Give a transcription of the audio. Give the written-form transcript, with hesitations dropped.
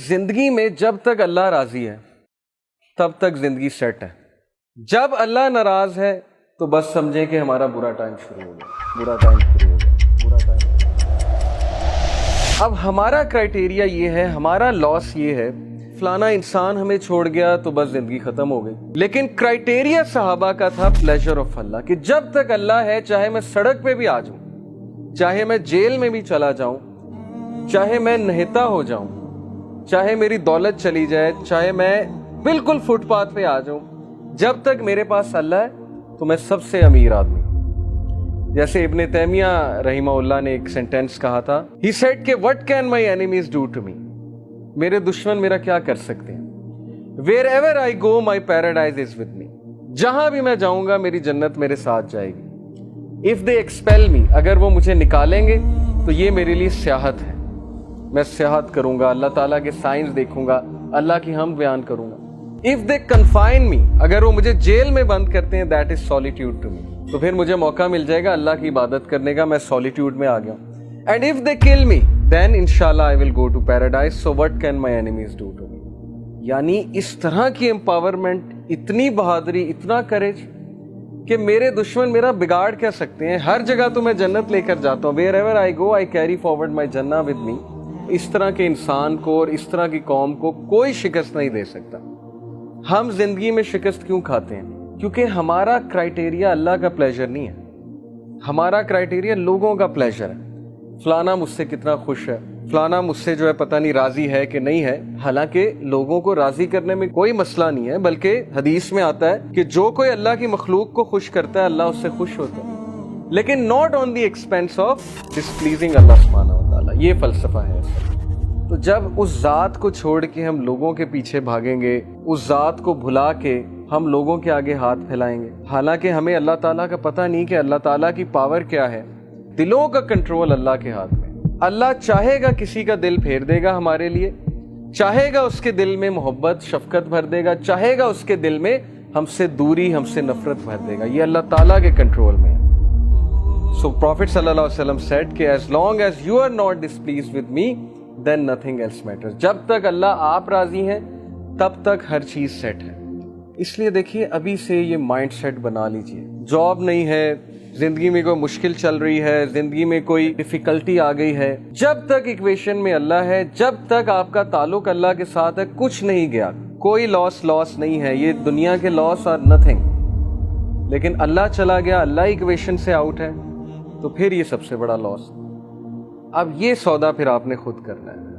زندگی میں جب تک اللہ راضی ہے تب تک زندگی سیٹ ہے. جب اللہ ناراض ہے تو بس سمجھیں کہ ہمارا برا ٹائم شروع ہو گیا. اب ہمارا کرائٹیریا یہ ہے, ہمارا لاس یہ ہے, فلانا انسان ہمیں چھوڑ گیا تو بس زندگی ختم ہو گئی. لیکن کرائٹیریا صحابہ کا تھا پلیجر آف اللہ, کہ جب تک اللہ ہے چاہے میں سڑک پہ بھی آ جاؤں, چاہے میں جیل میں بھی چلا جاؤں, چاہے میں نہتا ہو جاؤں, چاہے میری دولت چلی جائے, چاہے میں بالکل فٹ پاتھ پہ آ جاؤں, جب تک میرے پاس اللہ ہے تو میں سب سے امیر آدمی. جیسے ابن تیمیہ رحمہ اللہ نے ایک سینٹینس کہا تھا, ہی سیڈ کہ what can my enemies do to me, میرے دشمن میرا کیا کر سکتے ہیں. wherever I go my paradise is with me, جہاں بھی میں جاؤں گا میری جنت میرے ساتھ جائے گی. if they expel me, اگر وہ مجھے نکالیں گے تو یہ میرے لیے سیاحت ہے, میں سیاحت کروں گا, اللہ تعالیٰ کے سائنس دیکھوں گا, اللہ کی حمد بیان کروں گا. if they confine me, اگر وہ مجھے جیل میں بند کرتے ہیں, that is solitude to me, تو پھر مجھے موقع مل جائے گا اللہ کی عبادت کرنے کا, میں سولیٹیوڈ میں آ گیا ہوں. and if they kill me then inshallah I will go to paradise, so what can my enemies do to me. یعنی اس طرح کی امپاورمنٹ, اتنی بہادری, اتنا کریج کہ میرے دشمن میرا بگاڑ کیا سکتے ہیں. ہر جگہ تو میں جنت لے کر جاتا ہوں, wherever I go I carry forward my jannah with me. اس طرح کے انسان کو اور اس طرح کی قوم کو کوئی شکست نہیں دے سکتا. ہم زندگی میں شکست کیوں کھاتے ہیں؟ کیونکہ ہمارا کرائٹیریا اللہ کا پلیجر نہیں ہے, ہمارا کرائٹیریا لوگوں کا پلیجر ہے. فلانا مجھ سے کتنا خوش ہے, فلانا مجھ سے جو ہے پتہ نہیں راضی ہے کہ نہیں ہے. حالانکہ لوگوں کو راضی کرنے میں کوئی مسئلہ نہیں ہے, بلکہ حدیث میں آتا ہے کہ جو کوئی اللہ کی مخلوق کو خوش کرتا ہے اللہ اس سے خوش ہوتا ہے, لیکن not on the expense of displeasing اللہ سبحانہ و تعالیٰ. یہ فلسفہ ہے. تو جب اس ذات کو چھوڑ کے ہم لوگوں کے پیچھے بھاگیں گے, اس ذات کو بھلا کے ہم لوگوں کے آگے ہاتھ پھیلائیں گے, حالانکہ ہمیں اللہ تعالیٰ کا پتہ نہیں کہ اللہ تعالیٰ کی پاور کیا ہے. دلوں کا کنٹرول اللہ کے ہاتھ میں. اللہ چاہے گا کسی کا دل پھیر دے گا ہمارے لیے, چاہے گا اس کے دل میں محبت شفقت بھر دے گا, چاہے گا اس کے دل میں ہم سے دوری ہم سے نفرت بھر دے گا. یہ اللہ تعالیٰ کے کنٹرول میں ہے. So Prophet صلی اللہ علیہ وسلم said کہ as long as you are not displeased with me then nothing else matters. جب تک اللہ آپ راضی ہیں تب تک ہر چیز سیٹ ہے. اس لیے دیکھیے ابھی سے یہ مائنڈ سیٹ بنا لیجئے. جاب نہیں ہے, زندگی میں کوئی مشکل چل رہی ہے, زندگی میں کوئی ڈیفیکلٹی آ گئی ہے, جب تک ایکویشن میں اللہ ہے, جب تک آپ کا تعلق اللہ کے ساتھ ہے, کچھ نہیں گیا, کوئی لاس نہیں ہے. یہ دنیا کے لاس اور نتھنگ. لیکن اللہ چلا گیا, اللہ ایکویشن سے آؤٹ ہے, تو پھر یہ سب سے بڑا لاس. اب یہ سودا پھر آپ نے خود کرنا ہے.